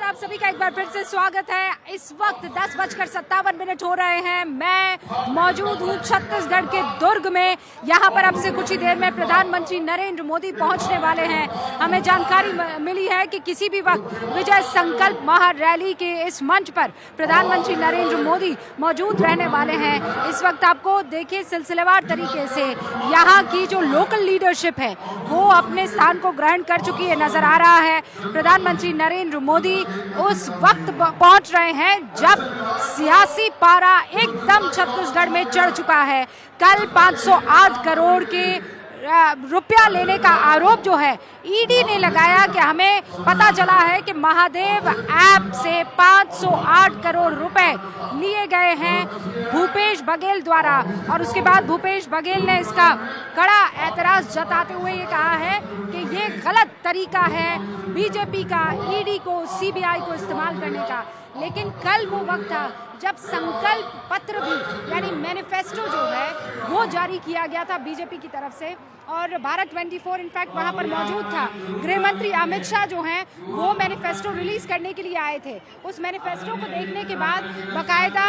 आप सभी का एक बार फिर से स्वागत है। इस वक्त 10:57 हो रहे हैं। मैं मौजूद हूँ छत्तीसगढ़ के दुर्ग में। यहाँ पर अब से कुछ ही देर में प्रधानमंत्री नरेंद्र मोदी पहुँचने वाले हैं। हमें जानकारी मिली है कि किसी भी वक्त विजय संकल्प महारैली के इस मंच पर प्रधानमंत्री नरेंद्र मोदी मौजूद रहने वाले हैं। इस वक्त आपको देखिए सिलसिलेवार तरीके से यहाँ की जो लोकल लीडरशिप है वो अपने स्थान को ग्रहण कर चुकी है, नजर आ रहा है। प्रधानमंत्री नरेंद्र मोदी उस वक्त पहुंच रहे हैं जब सियासी पारा एकदम छत्तीसगढ़ में चढ़ चुका है। कल 508 करोड़ के रुपया लेने का आरोप जो है ईडी ने लगाया कि हमें पता चला है कि महादेव ऐप से 508 करोड़ रुपए लिए गए हैं भूपेश बघेल द्वारा। और उसके बाद भूपेश बघेल ने इसका कड़ा ऐतराज जताते हुए ये कहा है कि ये गलत तरीका है बीजेपी का ईडी को सीबीआई को इस्तेमाल करने का। लेकिन कल वो वक्त था जब संकल्प पत्र भी यानी मैनिफेस्टो जो है वो जारी किया गया था बीजेपी की तरफ से, और भारत 24 इनफैक्ट वहाँ पर मौजूद था। गृह मंत्री अमित शाह जो हैं वो मैनिफेस्टो रिलीज करने के लिए आए थे। उस मैनिफेस्टो को देखने के बाद बाकायदा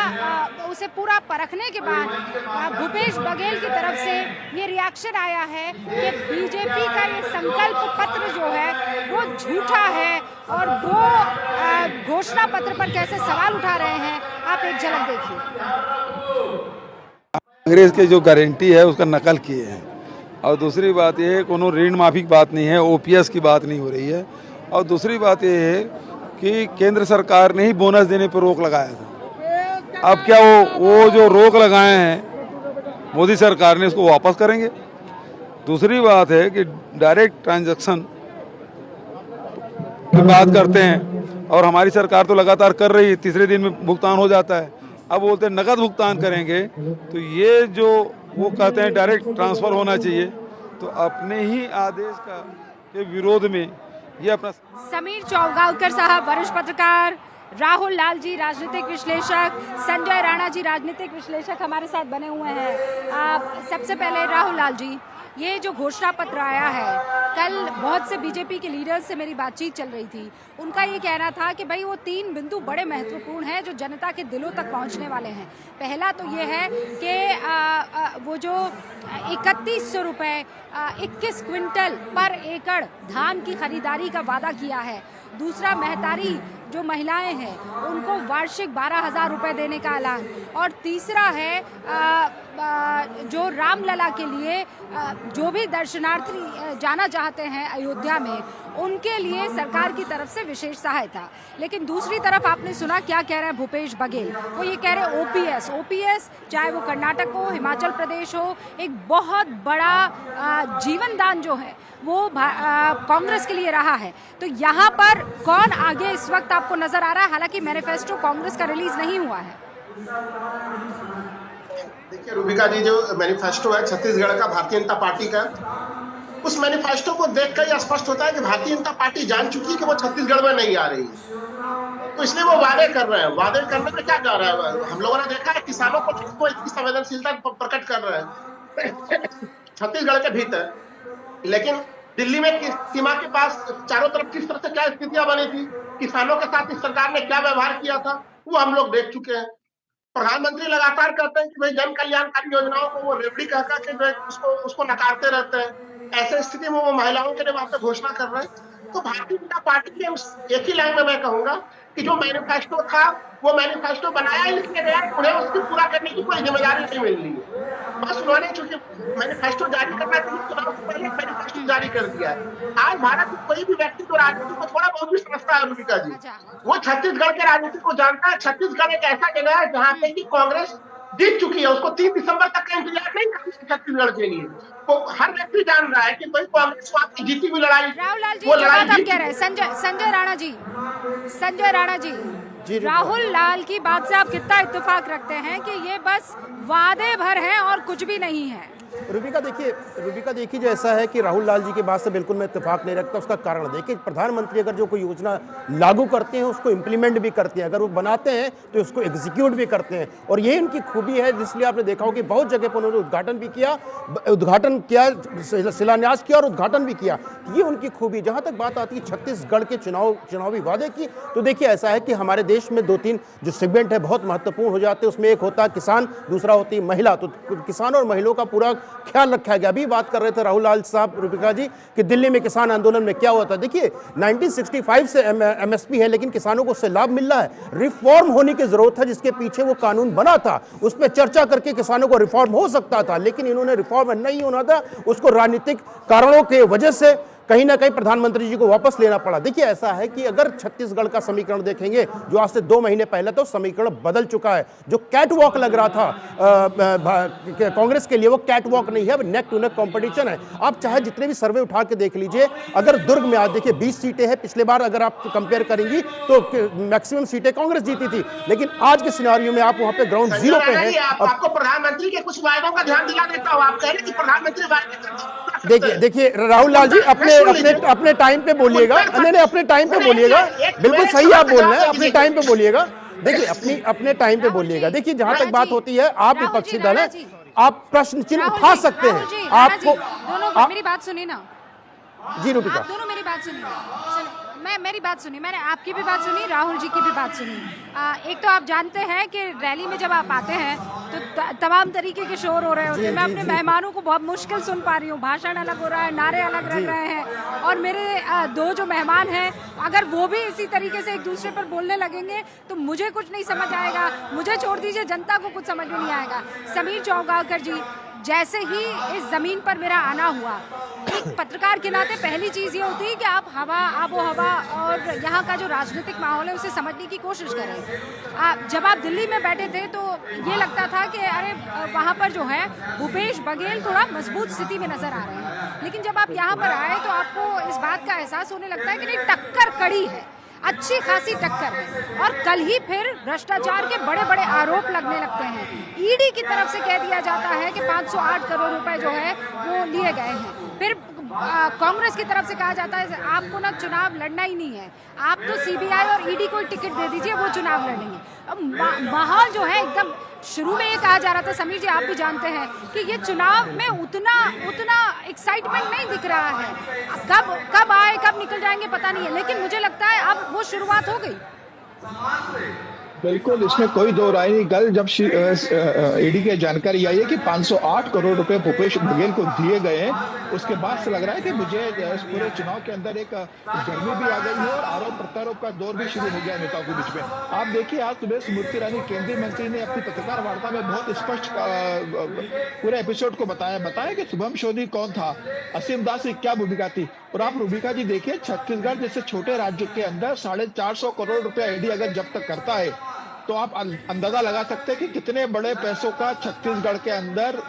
उसे पूरा परखने के बाद भूपेश बघेल की तरफ से ये रिएक्शन आया है कि बीजेपी का ये संकल्प पत्र जो है वो झूठा है और वो घोषणा पत्र पर कैसे सवाल उठा रहे हैं आप एक झलक देखिए। कांग्रेस की जो गारंटी है उसका नकल किए हैं। और दूसरी बात यह है कोनो ऋण माफी की बात नहीं है, ओपीएस की बात नहीं हो रही है। और दूसरी बात यह है कि केंद्र सरकार ने ही बोनस देने पर रोक लगाया था। अब क्या वो जो रोक लगाए हैं मोदी सरकार ने उसको वापस करेंगे। दूसरी बात है कि डायरेक्ट ट्रांजैक्शन की बात करते हैं और हमारी सरकार तो लगातार कर रही है, तीसरे दिन में भुगतान हो जाता है। अब बोलते हैं नकद भुगतान करेंगे, तो ये जो वो कहते हैं डायरेक्ट ट्रांसफर होना चाहिए, तो अपने ही आदेश का के विरोध में ये अपना। समीर चौगावकर साहब वरिष्ठ पत्रकार, राहुल लाल जी राजनीतिक विश्लेषक, संजय राणा जी राजनीतिक विश्लेषक हमारे साथ बने हुए हैं। सबसे पहले राहुल लाल जी, ये जो घोषणा पत्र आया है, कल बहुत से बीजेपी के लीडर्स से मेरी बातचीत चल रही थी। उनका ये कहना था कि भाई वो 3 बिंदु बड़े महत्वपूर्ण हैं जो जनता के दिलों तक पहुंचने वाले हैं। पहला तो ये है कि वो जो 3100 रुपये 21 क्विंटल पर एकड़ धान की खरीदारी का वादा किया है। दूसरा, महतारी जो महिलाएं हैं उनको वार्षिक 12,000 रुपये देने का ऐलान। और तीसरा है जो रामलला के लिए जो भी दर्शनार्थी जाना चाहते हैं अयोध्या में, उनके लिए सरकार की तरफ से विशेष सहायता। लेकिन दूसरी तरफ आपने सुना क्या कह रहे हैं भूपेश बघेल। वो ये कह रहे हैं ओपीएस चाहे वो कर्नाटक हो, हिमाचल प्रदेश हो, एक बहुत बड़ा जीवन दान जो है वो कांग्रेस के लिए रहा है। तो यहाँ पर कौन आगे इस वक्त आपको नजर आ रहा है? हालांकि मैनिफेस्टो कांग्रेस का रिलीज नहीं हुआ है। देखिए रूबिका जी, जो मैनिफेस्टो है छत्तीसगढ़ का भारतीय जनता पार्टी का, उस मैनिफेस्टो को देखकर यह स्पष्ट होता है कि भारतीय जनता पार्टी जान चुकी है कि वो छत्तीसगढ़ में नहीं आ रही है। तो इसलिए वो वादे कर रहे हैं। वादे करने में क्या कर रहा है? हम लोगों ने देखा है किसानों को इतनी संवेदनशीलता प्रकट कर रहे हैं छत्तीसगढ़ के भीतर, लेकिन दिल्ली में सीमा के पास चारों तरफ किस तरह से क्या स्थितियां बनी थी, किसानों के साथ इस सरकार ने क्या व्यवहार किया था, वो हम लोग देख चुके हैं। प्रधानमंत्री लगातार कहते हैं कि भाई जन कल्याणकारी योजनाओं को वो रेवड़ी कहकर के उसको नकारते रहते हैं। ऐसे स्थिति में वो महिलाओं के लिए वहां पे घोषणा कर रहे हैं। तो भारतीय जनता पार्टी के एक ही लाइन में मैं कहूंगा कि जो मैनिफेस्टो था वो मैनिफेस्टो बनाया ही लिखने गया, उन्हें उसकी पूरा करने की कोई जिम्मेदारी नहीं मिल रही है। बस उन्होंने चूंकि मैनिफेस्टो जारी करना था, चुनाव से पहले मैनिफेस्टो जारी कर दिया है। आज भारत में कोई भी व्यक्ति जो राजनीति को थोड़ा बहुत भी समझता है रूबिका जी, वो छत्तीसगढ़ के राजनीति को जानता है। छत्तीसगढ़ एक ऐसा जगह है जहाँ पे की कांग्रेस जीत चुकी है, उसको 3 दिसंबर तक का इंतजार नहीं करना छत्तीसगढ़ के लिए। तो हर व्यक्ति जान रहा है कि भाई कांग्रेस आपकी जीती हुई लड़ाई, वो लड़ाई आप कह रहे हैं। संजय राणा जी, राहुल लाल की बात से आप कितना इत्तेफाक रखते हैं कि ये बस वादे भर हैं और कुछ भी नहीं है? रूबिका देखिए जो ऐसा है कि राहुल लाल जी की बात से बिल्कुल मैं इत्तेफाक नहीं रखता। उसका कारण देखिए, प्रधानमंत्री अगर जो कोई योजना लागू करते हैं उसको इम्प्लीमेंट भी करते हैं, अगर वो बनाते हैं तो उसको एग्जीक्यूट भी करते हैं, और ये इनकी खूबी है। जिसलिए आपने देखा हो कि बहुत जगह पर उन्होंने उद्घाटन किया, शिलान्यास किया और उद्घाटन भी किया। ये उनकी खूबी। जहां तक बात आती है छत्तीसगढ़ के चुनावी वादे की, तो देखिए ऐसा है कि हमारे देश में 2-3 जो सेगमेंट है बहुत महत्वपूर्ण हो जाते हैं। उसमें एक होता है किसान, दूसरा होती है महिला। तो किसान और महिलाओं का पूरा ख्याल रखा गया। अभी बात कर रहे थे राहुल लाल साहब, रूबिका जी, कि दिल्ली में किसान आंदोलन में क्या हुआ था। देखिए 1965 से एमएसपी है, लेकिन किसानों को उससे लाभ मिल रहा है। रिफॉर्म होने की जरूरत है, जिसके पीछे वो कानून बना था उस पर चर्चा करके किसानों को रिफॉर्म हो सकता था, लेकिन इन्होंने रिफॉर्म नहीं होना था, उसको राजनीतिक कारणों के वजह से कहीं ना कहीं प्रधानमंत्री जी को वापस लेना पड़ा। देखिए ऐसा है कि अगर छत्तीसगढ़ का समीकरण देखेंगे जो आज से 2 महीने पहले तो समीकरण बदल चुका है। जो कैट वॉक लग रहा था कांग्रेस के लिए, वो कैट वॉक नहीं है, अब नेक टू नेक कॉम्पिटिशन है। आप चाहे जितने भी सर्वे उठा के देख लीजिए, अगर दुर्ग में आज देखिए 20 सीटें हैं, पिछले बार अगर आप कंपेयर करेंगी तो मैक्सिमम सीटें कांग्रेस जीती थी, लेकिन आज के सिनेरियो में आप वहां पे ग्राउंड जीरो पे हैं। आपको प्रधानमंत्री के कुछ वायदों का ध्यान दिला देता हूं। आप कह रहे हैं कि प्रधानमंत्री देखिए राहुल लाल जी अपने टाइम पे बोलिएगा। नहीं, अपने टाइम पे बोलिएगा, बिल्कुल सही आप बोल रहे हैं, अपने टाइम पे बोलिएगा। देखिए अपने टाइम पे बोलिएगा। देखिए जहां तक बात होती है, आप विपक्षी दल है, आप प्रश्न चिन्ह उठा सकते हैं। आपको मेरी बात सुनिए ना जी रूबिका, आप दोनों मेरी बात सुनिए। मेरी बात सुनी, मैंने आपकी भी बात सुनी, राहुल जी की भी बात सुनी। एक तो आप जानते हैं कि रैली में जब आप आते हैं तो तमाम तरीके के शोर हो रहे होते हैं। मैं अपने मेहमानों को बहुत मुश्किल सुन पा रही हूँ, भाषण अलग हो रहा है, नारे अलग लग रहे हैं, और मेरे 2 जो मेहमान हैं अगर वो भी इसी तरीके से एक दूसरे पर बोलने लगेंगे तो मुझे कुछ नहीं समझ आएगा। मुझे छोड़ दीजिए, जनता को कुछ समझ में नहीं आएगा। समीर चौगावकर जी, जैसे ही इस जमीन पर मेरा आना हुआ, एक पत्रकार के नाते पहली चीज ये होती है कि आप आबो हवा और यहाँ का जो राजनीतिक माहौल है उसे समझने की कोशिश करें। जब आप दिल्ली में बैठे थे तो ये लगता था कि अरे वहाँ पर जो है भूपेश बघेल थोड़ा मजबूत स्थिति में नजर आ रहे हैं, लेकिन जब आप यहाँ पर आए तो आपको इस बात का एहसास होने लगता है कि नहीं, टक्कर कड़ी है, अच्छी खासी टक्कर है। और कल ही फिर भ्रष्टाचार के बड़े बड़े आरोप लगने लगते हैं। ईडी की तरफ से कह दिया जाता है कि 508 करोड़ रुपए जो है वो लिए गए हैं। फिर कांग्रेस की तरफ से कहा जाता है आपको ना चुनाव लड़ना ही नहीं है, आप तो सीबीआई और ईडी को टिकट दे दीजिए, वो चुनाव लड़ेंगे। अब माहौल जो है एकदम, शुरू में ये कहा जा रहा था, समीर जी आप भी जानते हैं कि ये चुनाव में उतना एक्साइटमेंट नहीं दिख रहा है। कब आए कब निकल जाएंगे पता नहीं है, लेकिन मुझे लगता है अब वो शुरुआत हो गई। बिल्कुल, इसमें कोई दो राय नहीं। कल जब ईडी की जानकारी आई है कि 508 करोड़ रुपए भूपेश बघेल को दिए गए हैं, उसके बाद से लग रहा है कि मुझे इस पूरे चुनाव के अंदर एक गर्मी भी आ गई है और आरोप प्रत्यारोप का दौर भी शुरू हो गया नेताओं के बीच में। आप देखिए, आज सुबह स्मृति ईरानी केंद्रीय मंत्री ने अपनी पत्रकार वार्ता में बहुत स्पष्ट पूरे एपिसोड को बताया कि शुभम सोनी कौन था, असीम दास की क्या भूमिका थी। और आप रूबिका जी देखिए, छत्तीसगढ़ जैसे छोटे राज्य के अंदर 450 करोड़ रुपया ईडी अगर जब्त करता है तो आप अंदाजा लगा सकते हैं कि कितने बड़े पैसों का छत्तीसगढ़ के अंदर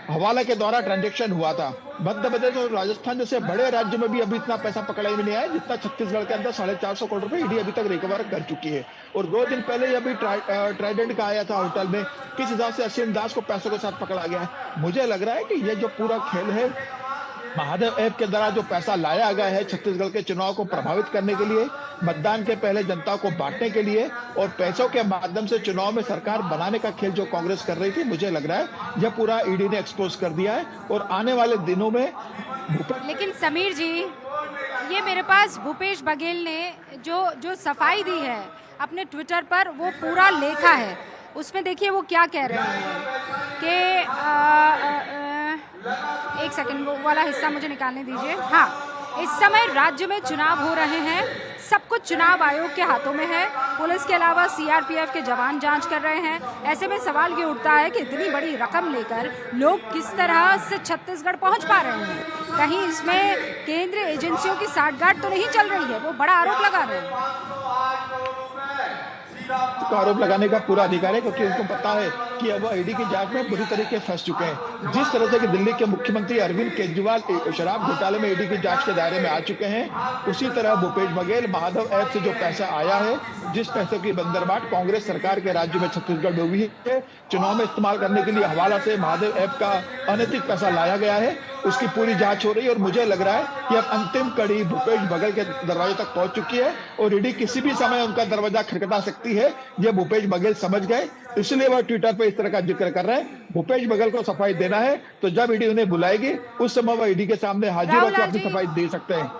हवाला के द्वारा ट्रांजैक्शन हुआ था। मध्य प्रदेश और राजस्थान जैसे बड़े राज्य में भी अभी इतना पैसा पकड़ा ही नहीं आया जितना छत्तीसगढ़ के अंदर 450 करोड़ रुपए ईडी अभी तक रिकवर कर चुकी है। और 2 दिन पहले अभी ट्राइडेंट का आया था होटल में, किस हिसाब से असीम दास को पैसों के साथ पकड़ा गया है। मुझे लग रहा है कि ये जो पूरा खेल है, महादेव ऐप के द्वारा जो पैसा लाया गया है छत्तीसगढ़ के चुनाव को प्रभावित करने के लिए, मतदान के पहले जनता को बांटने के लिए और पैसों के माध्यम से चुनाव में सरकार बनाने का खेल जो कांग्रेस कर रही थी, मुझे लग रहा है यह पूरा ईडी ने एक्सपोज कर दिया है। और आने वाले दिनों में लेकिन समीर जी, ये मेरे पास भूपेश बघेल ने जो सफाई दी है अपने ट्विटर पर, वो पूरा लेखा है। उसमें देखिए वो क्या कह रहे हैं कि एक सेकंड, वो वाला हिस्सा मुझे निकालने दीजिए। हाँ, इस समय राज्य में चुनाव हो रहे हैं, सब कुछ चुनाव आयोग के हाथों में है। पुलिस के अलावा सीआरपीएफ के जवान जांच कर रहे हैं। ऐसे में सवाल ये उठता है कि इतनी बड़ी रकम लेकर लोग किस तरह से छत्तीसगढ़ पहुंच पा रहे हैं। कहीं इसमें केंद्रीय एजेंसियों की साठगांठ तो नहीं चल रही है, वो बड़ा आरोप लगा रहे हैं। को आरोप लगाने का पूरा अधिकार है, क्योंकि उनको पता है कि अब वह ईडी की जांच में बुरी तरीके फंस चुके हैं। जिस तरह से कि दिल्ली के मुख्यमंत्री अरविंद केजरीवाल शराब घोटाले में ईडी की जांच के दायरे में आ चुके हैं, उसी तरह भूपेश बघेल महादेव ऐप से जो पैसा आया है, जिस पैसे की बंदरबाट कांग्रेस सरकार के राज्य में छत्तीसगढ़ में हुई है, चुनाव में इस्तेमाल करने के लिए हवाला से महादेव ऐप का अनैतिक पैसा लाया गया है, उसकी पूरी जांच हो रही है। और मुझे लग रहा है कि अब अंतिम कड़ी भूपेश बघेल के दरवाजे तक पहुंच चुकी है और ईडी किसी भी समय उनका दरवाजा खटखटा सकती है। ये भूपेश बघेल समझ गए, इसलिए वह ट्विटर पर इस तरह का जिक्र कर रहे हैं। भूपेश बघेल को सफाई देना है तो जब ईडी उन्हें बुलाएगी उस समय वह ईडी के सामने हाजिर होकर अपनी सफाई दे सकते हैं।